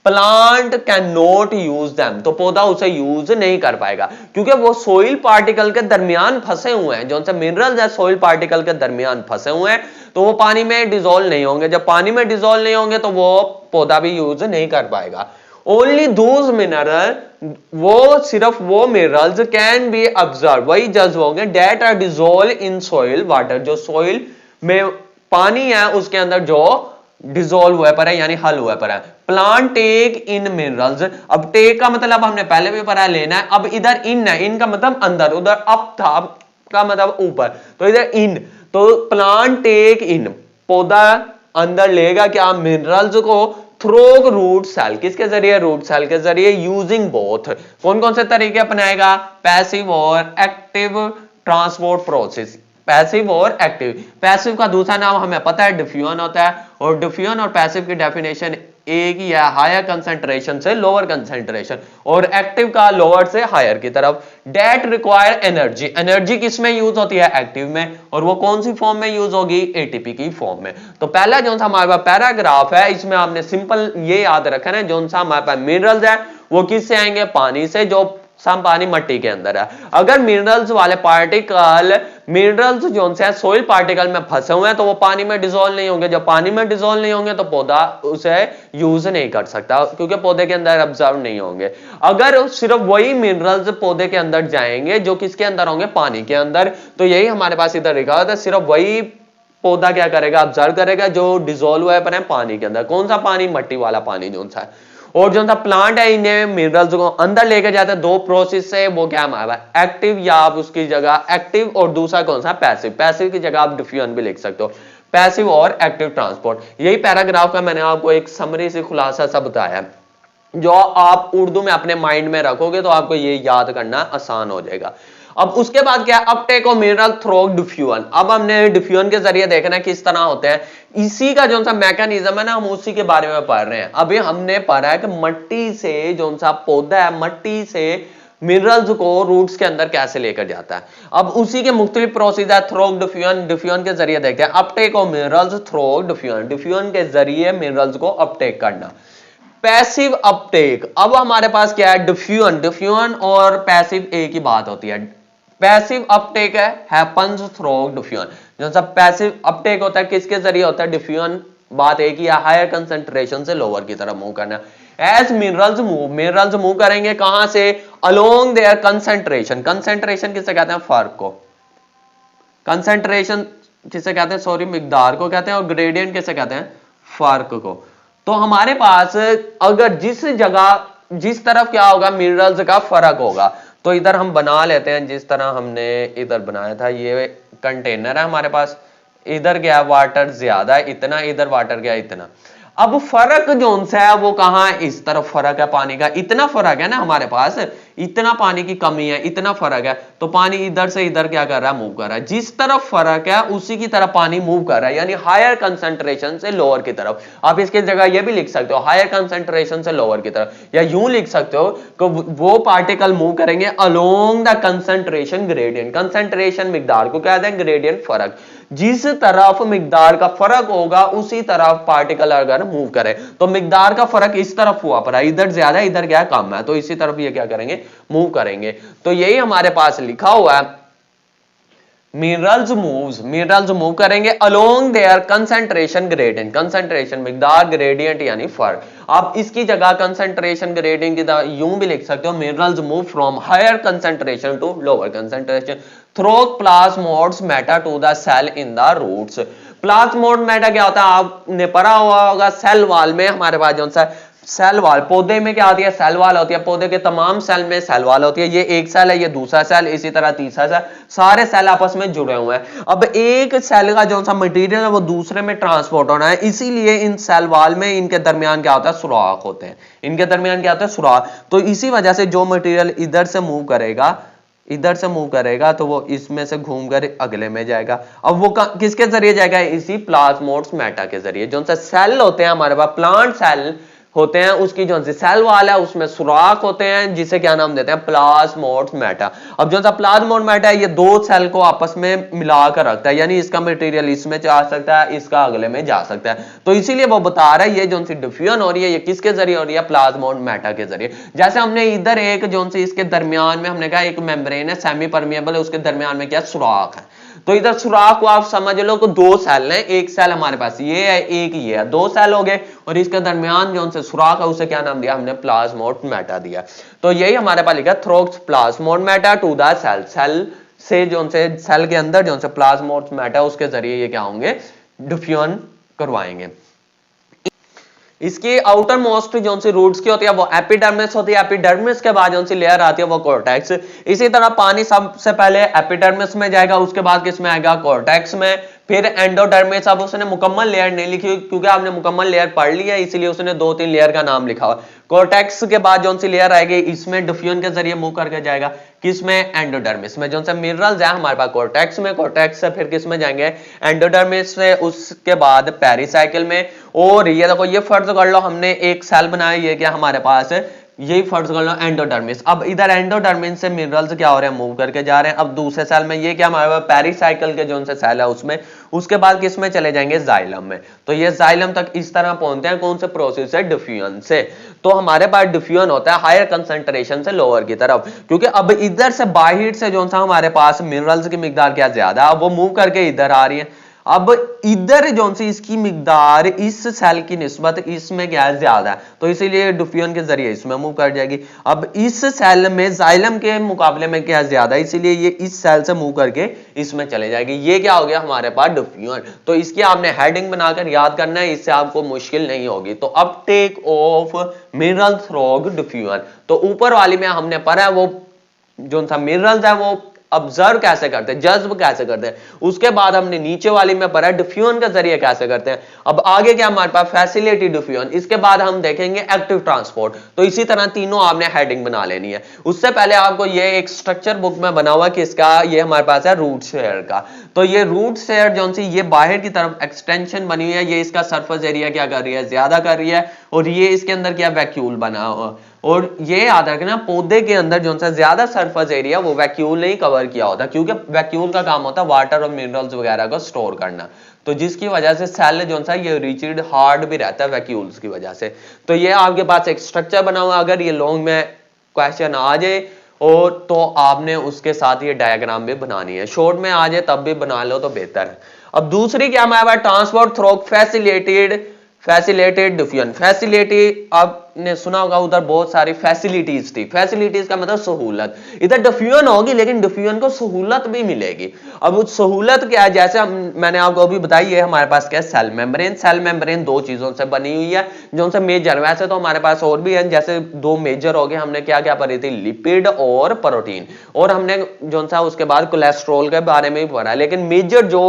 Plant can not use them, तो पौधा उसे यूज नहीं कर पाएगा क्योंकि वो सोइल पार्टिकल के दरमियान फंसे हुए हैं, जो मिनरल्स है सोइल पार्टिकल के दरमियान फंसे हुए हैं, तो वो पानी में डिसॉल्व नहीं होंगे। जब पानी में डिसॉल्व नहीं होंगे तो वो पौधा भी यूज नहीं कर पाएगा। ओनली दोज मिनरल, वो सिर्फ वो मिनरल्स कैन बी ऑब्जर्व, वही जज्ब होंगे, that are dissolve in soil water, जो सोइल में पानी है उसके अंदर जो डिसॉल्व हुआ पर है यानी हल हुआ पर है। प्लांट टेक इन मिनरल्स, अब टेक का मतलब हमने पहले भी पढ़ा, लेना है। अब इधर इन है, इन का मतलब अंदर, उधर अप था, अप का मतलब ऊपर, तो इधर इन, तो प्लांट टेक इन, पौधा अंदर लेगा क्या, मिनरल्स को, थ्रू रूट सेल, किसके जरिए, रूट सेल के जरिए, यूजिंग बोथ, कौन कौन से तरीके अपनाएगा, पैसिव और एक्टिव ट्रांसपोर्ट प्रोसेस, पैसिव और एक्टिव। पैसिव का दूसरा नाम हमें पता है डिफ्यूजन होता है, और डिफ्यूजन और पैसिव की डेफिनेशन एक ही है, हायर कंसंट्रेशन से लोअर कंसंट्रेशन, और एक्टिव का लोअर से हायर की तरफ। डेट रिक्वायर एनर्जी, एनर्जी किस में यूज होती है, एक्टिव में, और वो कौन सी फॉर्म में यूज होगी, एटीपी की फॉर्म में। तो पहला जो सा हमारे पास पैराग्राफ है, इसमें आपने सिंपल ये याद रखना है, जो सा हमारे पास मिनरल्स है वो किससे आएंगे, पानी से, जो सब पानी मट्टी के अंदर है। अगर मिनरल्स वाले पार्टिकल, मिनरल्स जो है सोइल पार्टिकल में फंसे हुए हैं तो वो पानी में डिसॉल्व नहीं होंगे। जब पानी में डिसॉल्व नहीं होंगे तो पौधा उसे यूज नहीं कर सकता क्योंकि पौधे के अंदर ऑब्जर्व नहीं होंगे। अगर सिर्फ वही मिनरल्स पौधे के अंदर जाएंगे जो किसके अंदर होंगे, पानी के अंदर, तो यही हमारे पास इधर लिखा हुआ था, सिर्फ वही पौधा क्या करेगा, ऑब्जर्व करेगा जो डिसॉल्व हुआ है पानी के अंदर। कौन सा पानी, मट्टी वाला पानी जो सा है। और जो सा प्लांट है इन्हें मिनरल्स को अंदर लेकर जाते हैं दो प्रोसेस से, वो क्या हमारा एक्टिव, या आप उसकी जगह एक्टिव, और दूसरा कौन सा, पैसिव, पैसिव की जगह आप डिफ्यूजन भी लिख सकते हो, पैसिव और एक्टिव ट्रांसपोर्ट। यही पैराग्राफ का मैंने आपको एक समरी से खुलासा सा बताया, जो आप उर्दू में अपने माइंड में रखोगे तो आपको ये याद करना आसान हो जाएगा। अब उसके बाद क्या है, Uptake of mineral through diffusion. अब हमने डिफ्यूजन के जरिए देखना है किस तरह होते हैं, इसी का जो सा मैकेनिज्म है ना, हम उसी के बारे में पढ़ रहे हैं। अभी हमने पढ़ा है कि मट्टी से जो सा पौधा है, मट्टी से मिनरल्स को रूट्स के अंदर कैसे लेकर जाता है। अब उसी के मुख्तलिफ प्रोसीजर थ्रू डिफ्यूजन, डिफ्यूजन के जरिए देखते हैं Uptake of minerals through diffusion, diffusion के जरिए मिनरल्स को अपटेक करना। पैसिव अपटेक, अब हमारे पास क्या है, डिफ्यूजन, डिफ्यूजन और पैसिव एक ही बात होती है। पैसिव अपटेक है हैपेंस थ्रू डिफ्यूजन, जो सब पैसिव अपटेक होता है किसके जरिए होता है, डिफ्यूजन, बात एक ही है, हायर कंसंट्रेशन से लोअर की तरफ मूव करना। As minerals move, minerals move करेंगे कहां से, अलोंग देयर कंसंट्रेशन, कंसंट्रेशन किसे कहते हैं, फर्क को, कंसंट्रेशन किसे कहते हैं, सॉरी मिकदार को कहते हैं, और ग्रेडियंट किसे कहते हैं, फर्क को। तो हमारे पास अगर जिस जगह जिस तरफ क्या होगा, मिनरल्स का फर्क होगा, तो इधर हम बना लेते हैं जिस तरह हमने इधर बनाया था, ये कंटेनर है हमारे पास, इधर क्या वाटर ज्यादा है इतना, इधर वाटर क्या इतना। अब फर्क जो है वो कहां है, इस तरफ फर्क है पानी का, इतना फर्क है ना हमारे पास, इतना पानी की कमी है, इतना फर्क है, तो पानी इधर से इधर क्या कर रहा है, मूव कर रहा है। जिस तरफ फर्क है उसी की तरफ पानी मूव कर रहा है, यानी हायर कंसंट्रेशन से लोअर की तरफ। आप इसकी जगह ये भी लिख सकते हो हायर कंसंट्रेशन से लोअर की तरफ, या यूं लिख सकते हो कि वो पार्टिकल मूव करेंगे along the concentration gradient, concentration मिकदार को कहते हैं, ग्रेडियंट फर्क, जिस तरफ मिकदार का फर्क होगा उसी तरफ पार्टिकल अगर मूव करे, तो मिकदार का फर्क इस तरफ हुआ पर है, इधर ज्यादा इधर क्या कम है, तो इसी तरफ ये क्या करेंगे, मूव करेंगे। तो यही हमारे पास लिखा हुआ है, मिनरल्स मूव करेंगे along their concentration gradient, concentration मिकदार, ग्रेडियंट यानी फर्क। आप इसकी जगह कंसंट्रेशन ग्रेडियंट की जगह यूं भी लिख सकते हो, minerals move from higher concentration to lower concentration through plasmodes to the cell in the roots. Plasmode क्या होता है, आपने पढ़ा हुआ होगा, सेल वाल में हमारे पास जो सा सेल वाल, पौधे में क्या आती है, सेल वाल होती है, पौधे के तमाम सेल में सेल वाल होती है, ये एक सेल है, ये दूसरा सेल, इसी तरह तीसरा सेल, सारे सेल आपस में जुड़े हुए हैं। अब एक सेल का जो सा मटेरियल है वो दूसरे में ट्रांसपोर्ट होना है, इसीलिए इन सेल वाल में इनके दरमियान क्या होता है, सुराख होते हैं, इनके दरमियान क्या होता है, सुराख। तो इसी वजह से जो मटेरियल इधर से मूव करेगा, इधर से मूव करेगा, तो वो इसमें से घूमकर अगले में जाएगा। अब वो किसके जरिए जाएगा, इसी प्लाज्मोड्स के जरिए। जो सा सेल होते हैं हमारे पास, प्लांट सेल होते हैं, उसकी जो सी सेल वाल है उसमें सुराख होते हैं, जिसे क्या नाम देते हैं, प्लाज्मोड। अब जो सा प्लाज्मोड है ये दो सेल को आपस में मिलाकर रखता है, यानी इसका मटेरियल इसमें जा सकता है, इसका अगले में जा सकता है। तो इसीलिए वो बता रहा है ये जो सी डिफ्यूजन हो रही है ये किसके जरिए हो रही है, प्लाज्मोड के जरिए। जैसे हमने इधर एक जो सी इसके दरमियान में हमने कहा एक मेम्ब्रेन है, सेमी परमिएबल है, उसके दरमियान में क्या सुराख है, तो इधर सुराख को आप समझ लो कि दो सेल हैं, एक सेल हमारे पास ये है, एक ये है, दो सेल हो गए, और इसके दरमियान जो उनसे सुराख है उसे क्या नाम दिया हमने, प्लाज्मोड दिया। तो यही हमारे पास लिखा through plasmode to the cell, cell से जो से सेल के अंदर जो से प्लाज्मोड उसके जरिए ये क्या होंगे, डिफ्यूजन करवाएंगे। इसकी आउटर मोस्ट जो सी रूट्स की होती है वो एपिडर्मिस होती है, एपिडर्मिस के बाद जो सी लेयर आती है वो कॉर्टेक्स। इसी तरह पानी सबसे पहले एपिडर्मिस में जाएगा, उसके बाद किस में आएगा, कॉर्टेक्स में, फिर एंडोडर्मिस। अब उसने मुकम्मल लेयर नहीं लिखी क्योंकि आपने मुकम्मल लेयर पढ़ ली है, इसलिए उसने 2-3 लेयर का नाम लिखा हुआ। कॉर्टेक्स के बाद जो सी लेयर आएगी इसमें डिफ्यूजन के जरिए मूव करके जाएगा, किसमें, एंडोडर्मिस में। जो से मिनरल्स है हमारे पास कॉर्टेक्स में, कॉर्टेक्स से फिर किस में जाएंगे, एंडोडर्मिस से, उसके बाद पेरिसाइकिल में। और ये देखो ये फर्ज कर लो हमने एक सेल बनाया, ये क्या हमारे पास है, यही फर्ज कर लो एंडोडर्मिस। अब इधर एंडोडर्मिस से मिनरल्स क्या हो रहे हैं, मूव करके जा रहे हैं। अब दूसरे सेल में ये क्या हमारे पास पेरिसाइकिल के जो से सेल है उसमें, उसके बाद किस में चले जाएंगे, जाइलम में। तो ये जाइलम तक इस तरह पहुंचते हैं, कौन से प्रोसेस से, डिफ्यूजन से। तो हमारे पास डिफ्यूजन होता है हायर कंसंट्रेशन से लोअर की तरफ, क्योंकि अब इधर से बाहर से जो सा हमारे पास मिनरल्स की मिकदार क्या ज्यादा है, वो मूव करके इधर आ रही है। अब इधर जो सी इसकी मिकदार इस सेल की निस्बत इसमें क्या है, ज्यादा है, तो इसीलिए डिफ्यूजन के जरिए इसमें मूव कर जाएगी। अब इस सेल में जाइलम के मुकाबले में क्या ज्यादा है, इसीलिए ये इस सेल से मूव करके इसमें चले जाएगी। ये क्या हो गया हमारे पास, डिफ्यूजन। तो इसकी आपने हेडिंग बनाकर याद करना है, इससे आपको मुश्किल नहीं होगी। तो Uptake of mineral through diffusion, तो ऊपर वाली में हमने पढ़ा है वो जो सा मिनरल्स है वो ऑब्जर्व कैसे करते हैं, जज्ब कैसे करते हैं। उसके बाद हमने नीचे वाली में पढ़ा डिफ्यूजन के जरिए कैसे करते हैं। अब आगे क्या हमारे पास फैसिलिटी डिफ्यूजन, इसके बाद हम देखेंगे एक्टिव ट्रांसपोर्ट। तो इसी तरह तीनों आपने हेडिंग बना लेनी है। उससे पहले आपको ये एक स्ट्रक्चर बुक में बना हुआ किसका, ये हमारे पास है रूट शेयर का। तो ये रूट शेयर जो सी ये बाहर की तरफ एक्सटेंशन बनी हुई है, ये इसका सरफेस एरिया क्या कर रही है, ज्यादा कर रही है, और ये इसके अंदर क्या वैक्यूल बना हुआ। और ये याद रखना पौधे के अंदर जो सा ज्यादा सरफेस एरिया वो वैक्यूल नहीं कवर किया होता, क्योंकि वैक्यूल का काम होता है वाटर और मिनरल्स वगैरह को स्टोर करना। तो जिसकी वजह से सेल जो सा ये रिजिड हार्ड भी रहता है वैक्यूल्स की वजह से। तो ये आपके पास एक स्ट्रक्चर बना हुआ, अगर ये लॉन्ग में क्वेश्चन आ जाए और तो आपने उसके साथ ये डायग्राम भी बनानी है, शॉर्ट में आ जाए तब भी बना लो तो बेहतर है। अब दूसरी क्या हमारे पास transport through facilitated diffusion. Facility आपने सुना होगा, उधर बहुत सारी फैसिलिटीज थी। फैसिलिटीज का मतलब सहूलत। इधर डिफ्यूजन होगी लेकिन डिफ्यूजन को सहूलत भी मिलेगी। अब उस सहूलत क्या है, जैसे मैंने आपको अभी बताई, है हमारे पास क्या है, सेल मेम्ब्रेन। सेल मेम्ब्रेन दो चीजों से बनी हुई है जो से मेजर, वैसे तो हमारे पास और भी है, जैसे दो मेजर हो गए। हमने क्या क्या पढ़ी थी, लिपिड और प्रोटीन, और हमने जो सा उसके बाद कोलेस्ट्रॉल के बारे में भी पढ़ा। लेकिन मेजर जो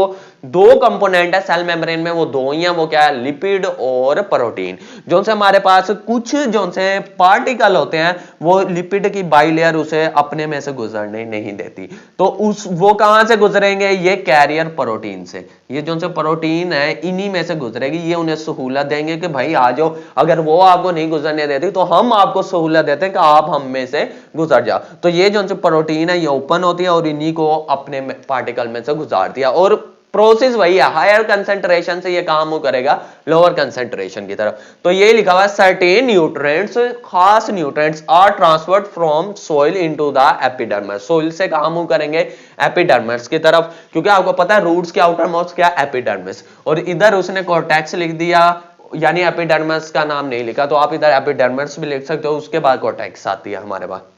दो कंपोनेंट है सेल मेम्ब्रेन में वो दो ही हैं, वो क्या है, लिपिड और प्रोटीन। जो से हमारे पास कुछ जो से पार्टिकल होते हैं वो लिपिड की बाइलेयर उसे अपने में से गुजरने नहीं देती, तो वो कहां से गुजरेंगे, ये कैरियर प्रोटीन से। ये जो से प्रोटीन है इन्हीं में से गुजरेगी, ये उन्हें सहूलत देंगे कि भाई आ जाओ। अगर वो आपको नहीं गुजरने देती तो हम आपको सहूलत देते हैं कि आप हम में से गुजर जाओ। तो ये जो से प्रोटीन है ये ओपन होती है और इन्हीं को अपने पार्टिकल में से गुजारती है। और प्रोसेस वही है, हायर कंसेंट्रेशन से ये काम करेगा लोअर कंसेंट्रेशन की तरफ। तो ये लिखा हुआ है सर्टेन न्यूट्रिएंट्स, खास nutrients are transferred from soil into the epidermis. Soil से काम करेंगे एपिडर्मिस की तरफ, क्योंकि आपको पता है रूट्स के आउटर मोस्ट क्या, एपिडर्मिस। और इधर उसने कॉर्टेक्स लिख दिया, यानी एपिडर्मिस का नाम नहीं लिखा, तो आप इधर एपिडर्मिस भी लिख सकते हो, उसके बाद कॉर्टेक्स आती है हमारे पास।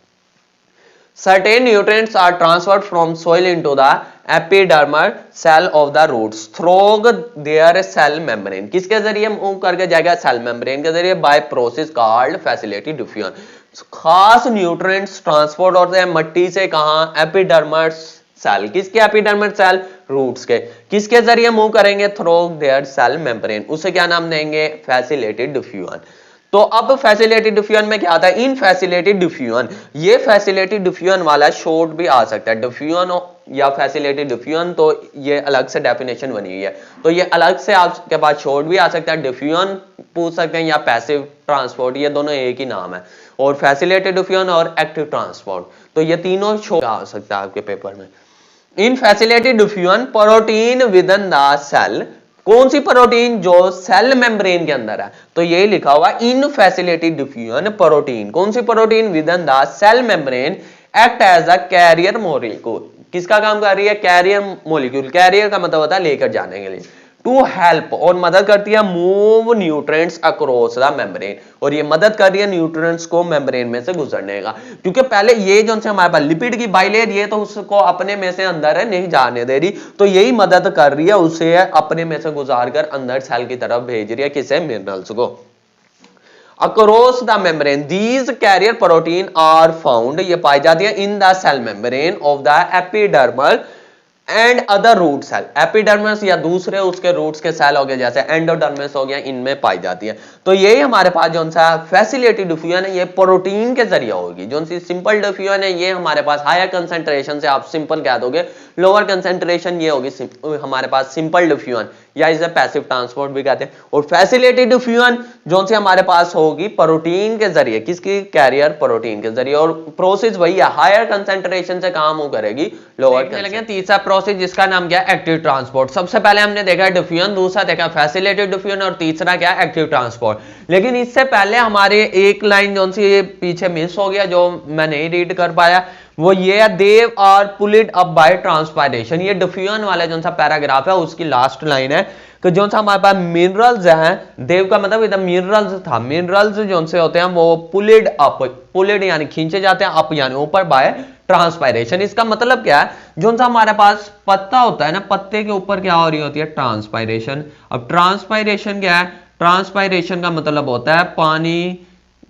Certain nutrients are transferred from soil into the epidermal cell of the roots through their cell membrane. किसके जरिए मूव करके जाएगा, सेल मेम्ब्रेन के जरिए, by process called facility diffusion. खास न्यूट्रिएंट्स ट्रांसपोर्ट होते हैं मट्टी से कहां, एपिडर्मल सेल। किसके एपिडर्मल सेल, रूट्स के। किसके जरिए मूव करेंगे, थ्रू देयर सेल मेम्ब्रेन, उसे क्या नाम देंगे, फैसिलिटेड डिफ्यूजन। तो अब फैसिलिटी डिफ्यूजन में क्या आता है, इन फैसिलिटी डिफ्यूजन। ये फैसिलिटी डिफ्यूजन वाला शॉर्ट भी आ सकता है, डिफ्यूजन या फैसिलिटी डिफ्यूजन, तो ये अलग से डेफिनेशन बनी हुई है। तो ये अलग से आपके पास शॉर्ट भी आ सकता है, डिफ्यूजन पूछ सकते हैं या पैसिव ट्रांसपोर्ट, ये दोनों एक ही नाम है। और फैसिलिटी डिफ्यूजन और एक्टिव ट्रांसपोर्ट, तो ये तीनों शॉर्ट आ सकता है आपके पेपर में। In facility diffusion protein within the cell, कौन सी प्रोटीन, जो सेल मेम्ब्रेन के अंदर है। तो ये लिखा हुआ इन फैसिलिटी डिफ्यूजन प्रोटीन, कौन सी protein, within the cell membrane act as a carrier molecule. किसका काम कर रही है, कैरियर मॉलिक्यूल। कैरियर का मतलब होता है लेकर जाने के लिए। टू हेल्प, और मदद करती है move nutrients across the membrane, और ये मदद कर रही है न्यूट्रिएंट्स को मेम्ब्रेन में से गुजरने का। क्योंकि पहले ये जो हमारे पास लिपिड की बाइलेयर, ये तो उसको अपने में से अंदर है नहीं जाने दे रही, तो यही मदद कर रही है उसे अपने में से गुजार कर अंदर सेल की तरफ भेज रही है, किसे, मिनरल्स को। Across the membrane these carrier protein are found, ये पाई जाती है in the cell membrane of the epidermal and other root cell. Epidermis या दूसरे उसके रूट्स के सेल हो गए, जैसे एंडोडर्मिस हो गया, इनमें पाई जाती है। तो यही हमारे पास जो सा फैसिलिटी डिफ्यूजन है ये प्रोटीन के जरिए होगी। जो सी सिंपल डिफ्यूजन है ये हमारे पास हायर कंसेंट्रेशन से, आप सिंपल कह दोगे, लोअर कंसेंट्रेशन ये होगी हमारे पास सिंपल डिफ्यूजन, या इसे पैसिव ट्रांसपोर्ट भी कहते हैं। और फैसिलिटी डिफ्यूजन जो से हमारे पास होगी प्रोटीन के जरिए, किसकी, कैरियर प्रोटीन के जरिए। और प्रोसेस वही है, हायर कंसेंट्रेशन से काम करेगी लोअर। तीसरा प्रोसेस जिसका नाम क्या है, एक्टिव ट्रांसपोर्ट। सबसे पहले हमने देखा डिफ्यूजन, दूसरा देखा फैसिलिटी डिफ्यूजन, और तीसरा क्या है, एक्टिव ट्रांसपोर्ट। लेकिन इससे पहले हमारे एक लाइन जो सी पीछे मिस हो गया, जो मैं नहीं रीड कर पाया, वो ये है, देव आर पुलिड अप बाय ट्रांसपायरेशन। ये डिफ्यूजन वाला जो सा पैराग्राफ है उसकी लास्ट लाइन है कि जो सा हमारे पास मिनरल्स हैं, देव का मतलब इधर मिनरल्स था, मिनरल्स जो से होते हैं वो पुलिड अप, पुलिड यानी खींचे जाते हैं, अप यानी ऊपर, बाय ट्रांसपायरेशन। इसका मतलब क्या है, जो सा हमारे पास पत्ता होता है ना, पत्ते के ऊपर क्या हो रही होती है, ट्रांसपायरेशन। अब ट्रांसपायरेशन क्या है, ट्रांसपायरेशन का मतलब होता है पानी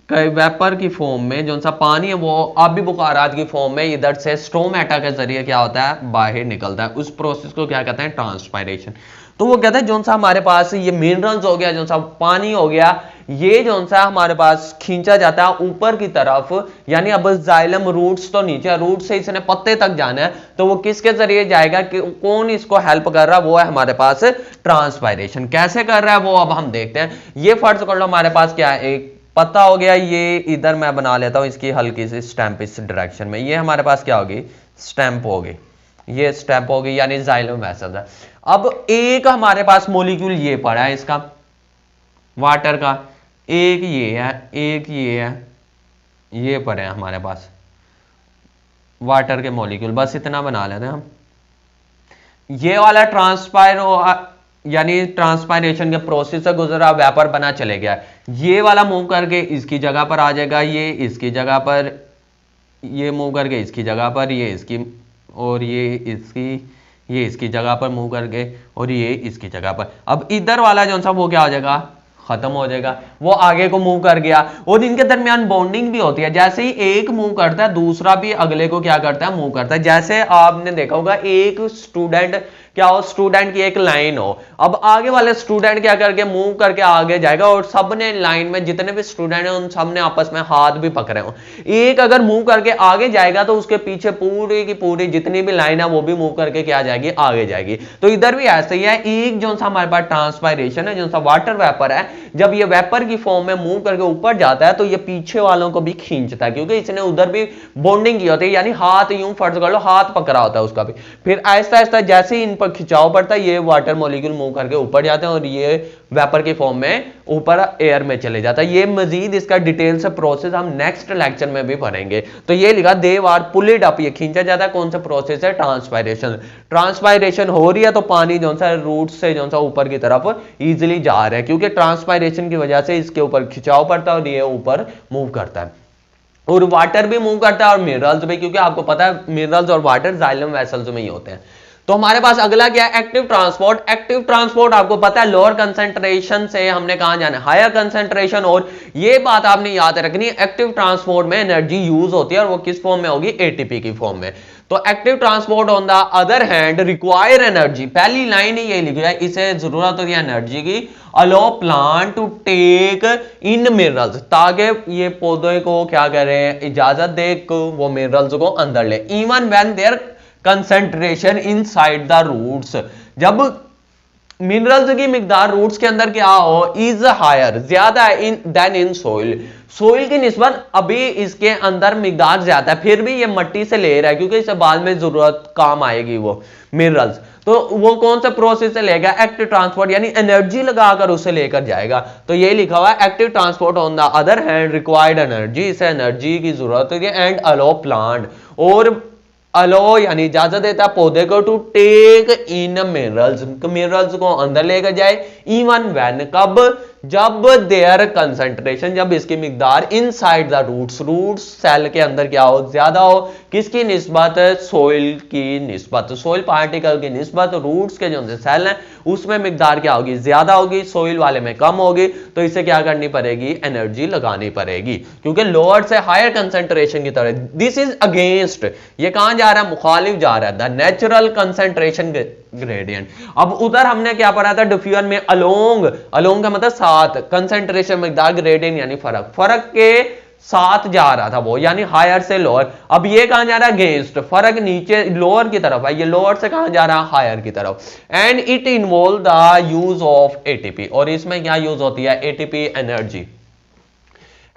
वेपर की फॉर्म में जो सा पानी है वो आबी बुखारात की फॉर्म में इधर से स्ट्रोमेटा के जरिए क्या होता है, बाहर निकलता है। उस प्रोसेस को क्या कहते हैं, ट्रांसपायरेशन। तो वो कहते हैं जो सा हमारे पास ये मिनरल्स हो गया, जो सा पानी हो गया, ये जो सा हमारे पास खींचा जाता है ऊपर की तरफ, यानी अब जाइलम रूट्स तो नीचे, रूट से इसने पत्ते तक जाना है, तो वो किसके जरिए जाएगा, कि कौन इसको हेल्प कर रहा है, वो है हमारे पास ट्रांसपायरेशन। कैसे कर रहा है वो अब हम देखते हैं। ये फर्ज कर लो हमारे पास क्या है, एक पता हो गया, ये इधर मैं बना लेता हूं इसकी हल्की सी स्टैंप इस डायरेक्शन में, ये हमारे पास क्या होगी, स्टैंप होगी, ये स्टैंप होगी, यानी जाइलम वेसल है। अब एक हमारे पास मॉलिक्यूल ये पड़ा है इसका वाटर का, एक ये है, एक ये है, ये पड़े हैं हमारे पास वाटर के मॉलिक्यूल, बस इतना बना लेते हैं हम। ये वाला ट्रांसपायर यानी ट्रांसपायरेशन के प्रोसेस से गुजरा, वेपर बना चले गया, ये वाला मूव करके इसकी जगह पर आ जाएगा, ये इसकी जगह पर, ये मूव करके इसकी जगह पर, ये इसकी, और ये इसकी जगह पर मूव करके, और ये इसकी जगह पर। अब इधर वाला जो सा वो क्या हो जाएगा, खत्म हो जाएगा, वो आगे को मूव कर गया। और इनके दरमियान बॉन्डिंग भी होती है, जैसे ही एक मूव करता है दूसरा भी अगले को क्या करता है, मूव करता है। जैसे आपने देखा होगा एक स्टूडेंट क्या हो, स्टूडेंट की एक लाइन हो, अब आगे वाले स्टूडेंट क्या करके मूव करके आगे जाएगा, और सबने लाइन में जितने भी स्टूडेंट हैं उन सबने आपस में हाथ भी पकड़े हो, एक अगर मूव करके आगे जाएगा तो उसके पीछे पूरी की पूरी जितनी भी लाइन है वो भी मूव करके क्या जाएगी, आगे जाएगी। तो इधर भी ऐसे ही है, एक जो सा हमारे पास ट्रांसपायरेशन है, जो सा वाटर वेपर है, जब ये वेपर की फॉर्म में मूव करके ऊपर जाता है तो ये पीछे वालों को भी खींचता है, क्योंकि इसने उधर भी बॉन्डिंग की होती है, यानी हाथ यूं फर्ज कर लो हाथ पकड़ा होता है उसका भी। फिर आहिस्ता आहिस्ता जैसे ही इन पर खिंचाव पड़ता है ये वाटर मॉलिक्यूल मूव करके ऊपर जाते हैं और ये वेपर की फॉर्म में ऊपर एयर में चले जाता है। ये मजीद इसका डिटेल से प्रोसेस हम नेक्स्ट लेक्चर में भी पढ़ेंगे। तो ये लिखा दे आर पुल्ड अप, ये खींचा जाता है, कौन सा प्रोसेस है, ट्रांसपायरेशन। ट्रांसपायरेशन हो रही है तो पानी जो सा रूट से जो सा ऊपर की तरफ इजिली जा रहा है, क्योंकि ट्रांसपायरेशन की वजह से इसके ऊपर खिंचाव पड़ता है और ये ऊपर मूव करता है। और वाटर भी मूव करता है और मिनरल्स भी, क्योंकि आपको पता है मिनरल्स और वाटर जाइलम वेसल्स में ही होते हैं। तो हमारे पास अगला क्या है, एक्टिव ट्रांसपोर्ट। एक्टिव ट्रांसपोर्ट आपको पता है लोअर कंसेंट्रेशन से हमने कहां जाना है, हायर कंसेंट्रेशन। और ये बात आपने याद रखनी है, एक्टिव ट्रांसपोर्ट में एनर्जी यूज होती है और वो किस फॉर्म में होगी, एटीपी की फॉर्म में। तो active transport on the other hand require energy, पहली लाइन ही ये लिख रहा है, इसे जरूरत होती है एनर्जी की, allow plant to take in minerals, ताकि ये पौधे को क्या करें, इजाजत दे वो मिनरल्स को अंदर ले। Even when their concentration inside the roots, जब मिनरल्स की मिकदार रूट्स के अंदर क्या हो, इज हायर, ज्यादा है in then in soil, soil की निस्बत अभी इसके अंदर मिकदार ज्यादा है, फिर भी ये मट्टी से ले रहा है क्योंकि इसे बाद में जरूरत काम आएगी वो मिनरल्स। तो वो कौन सा प्रोसेस से लेगा, एक्टिव ट्रांसपोर्ट, यानी एनर्जी लगाकर उसे लेकर जाएगा। तो ये लिखा हुआ है active transport on the other hand required energy, इसे एनर्जी की जरूरत होती है, एंड अलो प्लांट, और अलो यानी इजाजत देता है पौधे को, to take in minerals, minerals को अंदर लेकर जाए। इवन व्हेन, कब, जब देयर कंसेंट्रेशन, जब इसकी मिकदार inside the roots, roots cell के अंदर क्या हो, ज्यादा हो, किसकी निस्बत, सोइल की निस्बत, सोइल पार्टिकल की निस्बत, रूट्स के जो सेल हैं उसमें मिकदार क्या होगी, ज्यादा होगी, सोइल वाले में कम होगी। तो इसे क्या करनी पड़ेगी, एनर्जी लगानी पड़ेगी, क्योंकि लोअर से हायर कंसेंट्रेशन की तरह। दिस इज अगेंस्ट, ये कहां जा रहा है, मुखालिफ जा रहा है, द नेचुरल कंसेंट्रेशन ग्रेडियंट। अब उधर हमने क्या पढ़ा था डिफ्यूजन में, अलोंग, अलोंग का मतलब साथ, कंसेंट्रेशन मिकदार ग्रेडियंट यानी फर्क, फर्क के साथ जा रहा था वो, यानी हायर से लोअर। अब ये कहां जा रहा है, अगेंस्ट, फर्क नीचे लोअर की तरफ है, ये लोअर से कहां जा रहा है, हायर की तरफ। And it involve the use of ATP, और इसमें क्या यूज होती है, ATP energy.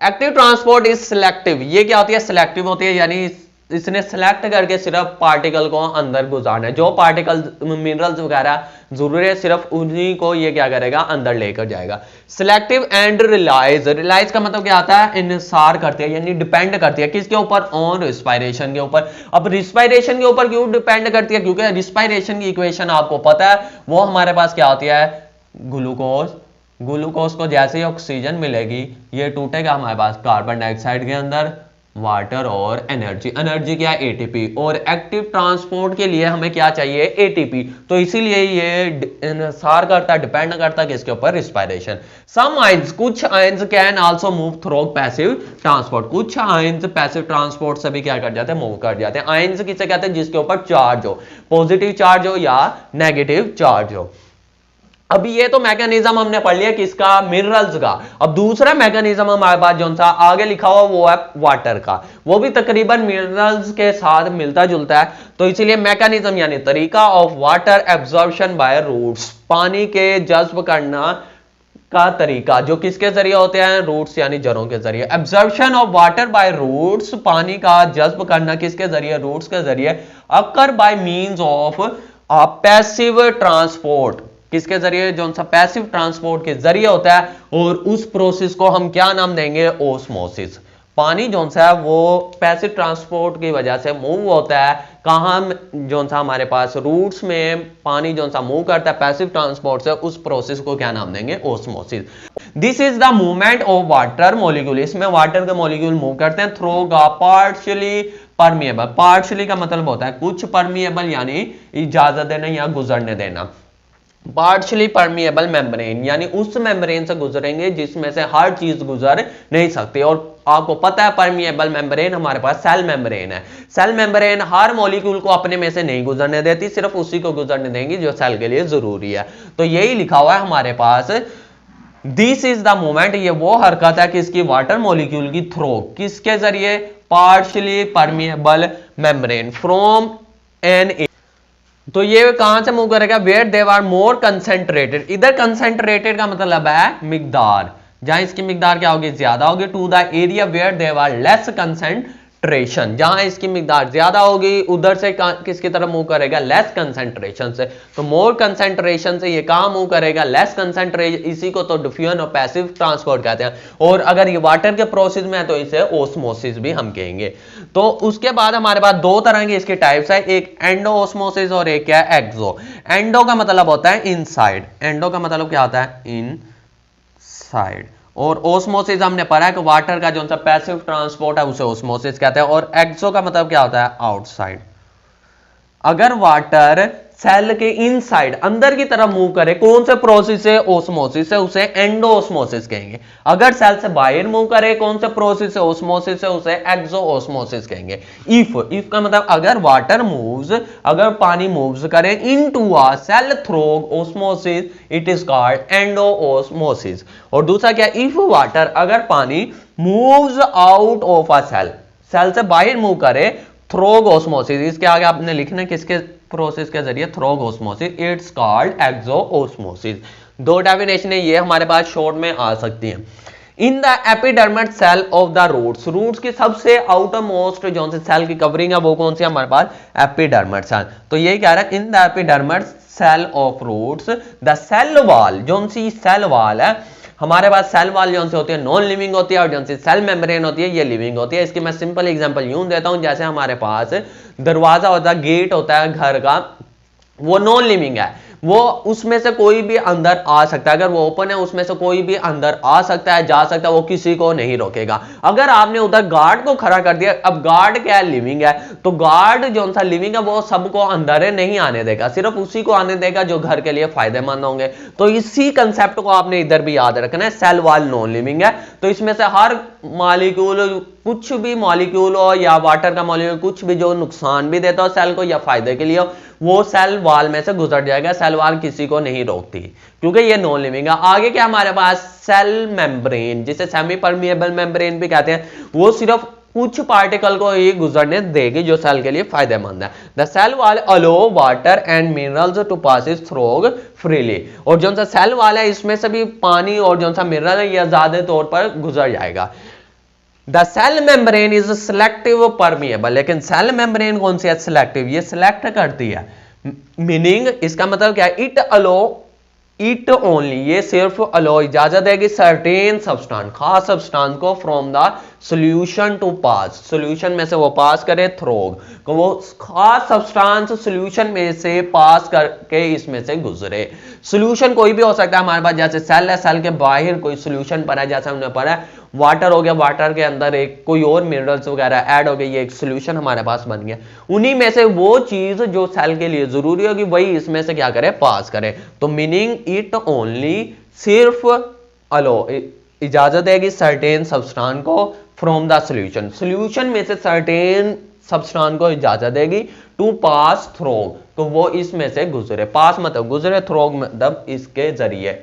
Active transport is selective, ये क्या होती है, सिलेक्टिव होती है, यानी इसने सिलेक्ट करके सिर्फ पार्टिकल को अंदर गुजारना है, जो पार्टिकल मिनरल्स वगैरह जरूरी है सिर्फ उन्हीं को ये क्या करेगा, अंदर लेकर जाएगा। सिलेक्टिव एंड रिलाइज, रिलाइज का मतलब क्या आता है, इंसार करती है, यानी डिपेंड करती है किसके ऊपर, ऑन रिस्पायरेशन के ऊपर। अब रिस्पायरेशन के ऊपर क्यों डिपेंड करती है, क्योंकि रिस्पायरेशन की इक्वेशन आपको पता है, वो हमारे पास क्या होती है, ग्लूकोज, ग्लूकोज को जैसे ही ऑक्सीजन मिलेगी ये टूटेगा हमारे पास कार्बन डाइऑक्साइड के अंदर, वाटर और एनर्जी। एनर्जी क्या है? एटीपी। और एक्टिव ट्रांसपोर्ट के लिए हमें क्या चाहिए? एटीपी। तो इसीलिए ये सार करता है, डिपेंड करता है किसके ऊपर? रिस्पायरेशन। सम आयंस, कुछ ions can also move through passive transport. कुछ आयंस पैसिव ट्रांसपोर्ट से भी क्या कर जाते हैं? मूव कर जाते हैं। आयंस किसे कहते हैं? जिसके ऊपर चार्ज हो, पॉजिटिव चार्ज हो या नेगेटिव चार्ज हो। अब ये तो मैकेनिज्म हमने पढ़ लिया किसका? मिनरल्स का। अब दूसरा मैकेनिज्म हमारे पास जो सा आगे लिखा हुआ वो है वाटर का। वो भी तकरीबन मिनरल्स के साथ मिलता जुलता है। तो इसीलिए मैकेनिज्म यानी तरीका of water absorption by roots, पानी के जज्ब करना का तरीका, जो किसके जरिए होते हैं? रूट्स यानी जड़ों के जरिए। Absorption of water by roots, पानी का जज्ब करना किसके जरिए? रूट्स के जरिए। Occur by means of passive transport, किसके जरिए? जो सा पैसिव ट्रांसपोर्ट के जरिए होता है। और उस प्रोसेस को हम क्या नाम देंगे? ओस्मोसिस। पानी जो सा है वो पैसिव ट्रांसपोर्ट की वजह से मूव होता है। कहां? जो सा हमारे पास रूट्स में पानी जो सा मूव करता है पैसिव ट्रांसपोर्ट से, उस प्रोसेस को क्या नाम देंगे? Osmosis. This is the movement of water molecule. इसमें वाटर के मॉलिक्यूल मूव करते हैं थ्रू पार्शियली परमिएबल। पार्शियली का मतलब होता है कुछ, परमिएबल यानी इजाजत देना या गुजरने देना। पार्शियली परमिएबल मेम्ब्रेन यानी उस मेम्ब्रेन से गुजरेंगे जिसमें से हर चीज गुजर नहीं सकती। और आपको पता है परमिएबल मेम्ब्रेन हमारे पास सेल मेम्ब्रेन है। सेल मेम्ब्रेन हर मॉलिक्यूल को अपने में से नहीं गुजरने देती, सिर्फ उसी को गुजरने देंगी जो सेल के लिए जरूरी है। तो यही लिखा हुआ है हमारे पास, दिस इज द मूवमेंट, ये वो हरकत है किसकी? वाटर मॉलिक्यूल की थ्रू, किसके जरिए? Partially permeable membrane from an. तो ये कहां से मूव करेगा? Where they are more concentrated. इधर कंसेंट्रेटेड का मतलब है मिकदार, जहां इसकी मिकदार क्या होगी? ज्यादा होगी। To the area where they are less concentration, जहां इसकी मिकदार ज्यादा होगी उधर से किसकी तरफ मूव करेगा? लेस कंसेंट्रेशन से। तो मोर कंसेंट्रेशन से ये कहां मूव करेगा? Less concentration. इसी को तो डिफ्यूजन और पैसिव ट्रांसपोर्ट कहते हैं। और अगर ये वाटर के प्रोसेस में है तो इसे ओस्मोसिस भी हम कहेंगे। तो उसके बाद हमारे पास दो तरह की इसके टाइप्स है, एक एंडो ओस्मोसिस और एक क्या है? एक्सो। एंडो का मतलब होता है इनसाइड। एंडो का मतलब क्या होता है? इनसाइड। और ओस्मोसिस हमने पढ़ा है कि वाटर का जो सा पैसिव ट्रांसपोर्ट है उसे ओस्मोसिस कहते हैं। और एक्सो का मतलब क्या होता है? आउटसाइड। अगर वाटर सेल के इनसाइड अंदर की तरफ मूव करे, कौन से प्रोसेस से? ओस्मोसिस से, उसे एंडोओस्मोसिस कहेंगे। अगर सेल से बाहर मूव करे, कौन से प्रोसेस से? ओस्मोसिस से, उसे एक्सोओस्मोसिस कहेंगे। इफ का मतलब अगर वाटर मूव्स, अगर पानी मूव्स करे into a cell through osmosis, it is called endosmosis. और दूसरा क्या? इफ वाटर, अगर पानी moves out of a cell, cell से बाहर मूव करे थ्रू ओस्मोसिस, इसके आगे आपने लिखना है किसके प्रोसेस के जरिए? Through osmosis, it's called exosmosis. दो डेफिनेशन है ये हमारे पास शॉर्ट में आ सकती हैं। In the epidermis cell of the roots, roots की सबसे आउटर मोस्ट जो से सेल की कवरिंग है वो कौन सी है हमारे पास? Epidermis cell. तो यही कह रहा है in the epidermis cell of roots the cell wall, जो सी सेल वॉल है हमारे पास, सेल वॉल जो से होती है नॉन लिविंग होती है, और जो सी सेल मेम्ब्रेन होती है ये लिविंग होती है। इसकी मैं सिंपल एग्जांपल यूं देता हूं, जैसे हमारे पास दरवाजा होता है, गेट होता है घर का, वो नॉन लिविंग है, वो उसमें से कोई भी अंदर आ सकता है। अगर वो ओपन है उसमें से कोई भी अंदर आ सकता है, जा सकता है, वो किसी को नहीं रोकेगा। अगर आपने उधर गार्ड को खड़ा कर दिया, अब गार्ड क्या है? लिविंग है, तो गार्ड जो सा लिविंग है वो सबको अंदर नहीं आने देगा, सिर्फ उसी को आने देगा जो घर के लिए फायदेमंद होंगे। तो इसी कंसेप्ट को आपने इधर भी याद रखना है। सेल वॉल नॉन लिविंग है, तो इसमें से हर मॉलिक्यूल, कुछ भी मॉलिक्यूल हो या वाटर का मॉलिक्यूल कुछ भी जो नुकसान भी देता हो सेल को या फायदे के लिए हो, वो सेल वॉल में से गुजर जाएगा। सेल वॉल किसी को नहीं रोकती क्योंकि ये नॉन लिविंग है। आगे क्या हमारे पास? सेल मेम्ब्रेन, जिसे सेमी परमिएबल मेम्ब्रेन भी कहते हैं, वो सिर्फ कुछ पार्टिकल को ही गुजरने देगी जो सेल के लिए फायदेमंद है। The cell wall allow water and minerals to passes through freely. और जो सा सेल वॉल है इसमें से भी पानी और जो सा मिनरल है यह ज्यादा तौर पर गुजर जाएगा। The cell membrane is selective permeable, लेकिन सेल मेम्ब्रेन कौन सी है? सिलेक्टिव, ये सिलेक्ट करती है। मीनिंग इसका मतलब क्या है? इट अलो, इट ओनली, ये सिर्फ अलो इजाजत देगी सर्टेन सब्सटेंस, खास सब्सटेंस को from the solution to pass, solution में से वो पास करे थ्रू, तो वो खास सब्सटेंस सॉल्यूशन में से पास करके इसमें से गुजरे। सॉल्यूशन कोई भी हो सकता है हमारे पास, जैसे सेल है, सेल के बाहर कोई सॉल्यूशन पड़ा है, जैसे हमने पढ़ा है वाटर हो गया, वाटर के अंदर एक कोई और मिनरल्स वगैरह ऐड हो गए, ये एक सोल्यूशन हमारे पास बन गया। उन्हीं में से वो चीज जो सेल के लिए जरूरी होगी वही इसमें से क्या करे, पास करे। तो मीनिंग इट ओनली सिर्फ अलो इजाजत देगी सर्टेन सब्सटेंस को फ्रॉम द सॉल्यूशन, सॉल्यूशन में से सर्टेन सब्सटेंस को इजाजत देगी टू पास थ्रू, तो वो इसमें से गुजरे, पास मतलब गुजरे, थ्रू मतलब इसके जरिए।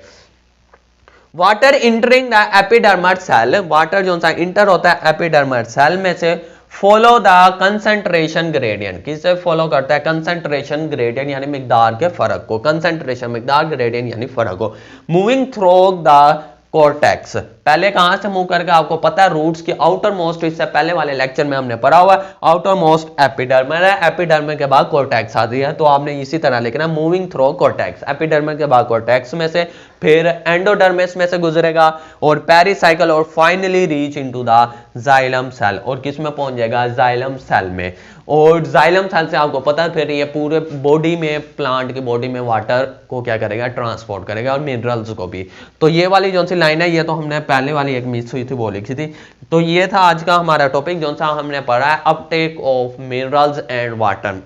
Water entering the epidermal cell, water जो सा इंटर होता है एपिडर्मल सेल में से, फॉलो द कंसंट्रेशन ग्रेडियंट, किसे फॉलो करता है, कंसंट्रेशन ग्रेडियंट यानी मिकदार के फर्क को, कंसंट्रेशन मिकदार ग्रेडियंट यानी फर्क को, मूविंग थ्रू द कोर्टेक्स। पहले कहां से मूव करके, आपको पता है रूट्स की आउटर मोस्ट, इससे पहले वाले लेक्चर में हमने पढ़ा हुआ आउटर मोस्ट एपिडर्मल है, एपिडर्मल के बाद कोर्टेक्स आती है, तो आपने इसी तरह लिखना मूविंग थ्रू कोर्टेक्स, एपिडर्मल के बाद कोर्टेक्स में से, फिर एंडोडर्मिस में से गुजरेगा और पेरिसाइकल और finally reach into the xylem cell, और किस में पहुंच जाएगा, जाइलम सेल में। और जाइलम सेल से आपको पता है फिर ये पूरे बॉडी में, प्लांट की बॉडी में वाटर को क्या करेगा, ट्रांसपोर्ट करेगा और मिनरल्स को भी। तो ये वाली जो सी लाइन है ये तो हमने पहले वाली एक मिस हुई थी वो लिखी थी। तो ये था आज का हमारा टॉपिक जो सा हमने पढ़ा है Uptake of minerals and water.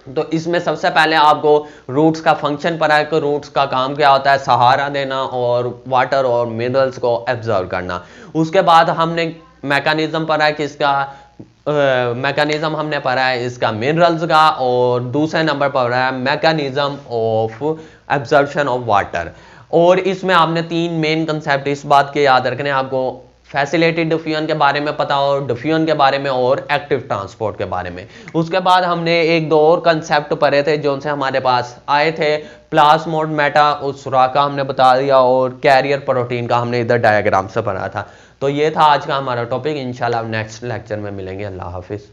तो इसमें सबसे पहले आपको रूट्स का फंक्शन पता है कि रूट्स का काम क्या होता है, सहारा देना और वाटर और मिनरल्स को एब्जॉर्ब करना। उसके बाद हमने मैकेनिज्म पढ़ा है कि इसका मैकेनिज्म हमने पढ़ा है इसका मिनरल्स का, और दूसरे नंबर पर पढ़ा है mechanism of absorption of water. और इसमें आपने 3 मेन कंसेप्ट इस बात के याद रखने, आपको फैसिलिटेटेड डिफ्यूजन के बारे में पता हो, डिफ्यूजन के बारे में और एक्टिव ट्रांसपोर्ट के बारे में। उसके बाद हमने 1-2 और कंसेप्ट पढ़े थे जो से हमारे पास आए थे, प्लाज्मोड मेटा उस का हमने बता दिया, और कैरियर प्रोटीन का हमने इधर डायग्राम से पढ़ा था। तो ये था आज का हमारा टॉपिक, इंशाल्लाह नेक्स्ट लेक्चर में मिलेंगे। अल्लाह हाफिज।